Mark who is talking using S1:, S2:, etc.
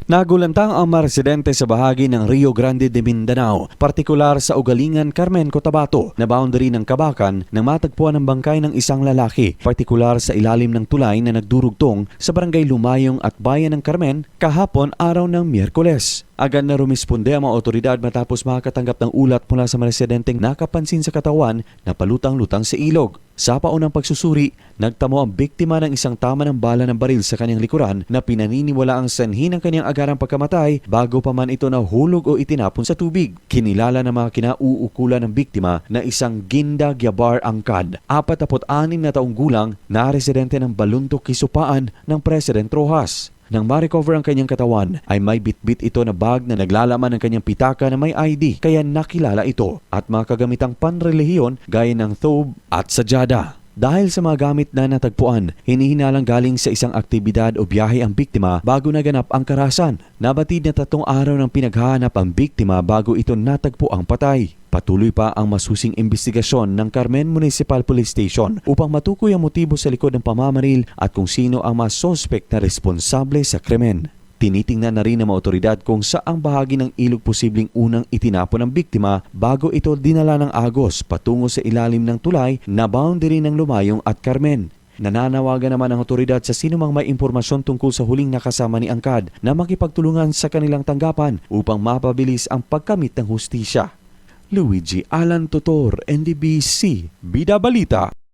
S1: Nagulantang ang mga residente sa bahagi ng Rio Grande de Mindanao, partikular sa Ugalingan, Carmen, Cotabato, na boundary ng Kabakan nang matagpuan ang bangkay ng isang lalaki, partikular sa ilalim ng tulay na nagdurugtong sa barangay Lumayong at Bayan ng Carmen kahapon araw ng Miyerkules. Agad na rumisponde ang mga otoridad matapos makatanggap ng ulat mula sa mga residenteng nakapansin sa katawan na palutang-lutang sa ilog. Sa paunang pagsusuri, nagtamo ang biktima ng isang tama ng bala ng baril sa kanyang likuran na pinaniniwala ang sanhi ng kanyang agarang pagkamatay bago pa man ito nahulog o itinapon sa tubig. Kinilala ng mga kinauukulan ng biktima na isang Ginda Gyabar Angkad, 46 na taong gulang na residente ng Baluntok, Kisupaan ng President Roxas. Nang ma-recover ang kanyang katawan, ay may bitbit ito na bag na naglalaman ng kanyang pitaka na may ID, kaya nakilala ito, at mga kagamitang panrelihiyon gaya ng thobe at sajada. Dahil sa mga gamit na natagpuan, hinihinalang galing sa isang aktibidad o biyahe ang biktima bago naganap ang karahasan. Nabatid na 3 araw ng pinaghahanap ang biktima bago ito natagpo ang patay. Patuloy pa ang masusing investigasyon ng Carmen Municipal Police Station upang matukoy ang motibo sa likod ng pamamaril at kung sino ang mga suspect na responsable sa krimen. Tinitingnan na rin ng mga otoridad kung saang bahagi ng ilog posibleng unang itinapon ng biktima bago ito dinala ng agos patungo sa ilalim ng tulay na boundary ng Lumayong at Carmen. Nananawagan naman ang otoridad sa sinumang may impormasyon tungkol sa huling nakasama ni Angkad na makipagtulungan sa kanilang tanggapan upang mapabilis ang pagkamit ng hustisya. Luigi Alan Totor, NDBC, Bida Balita.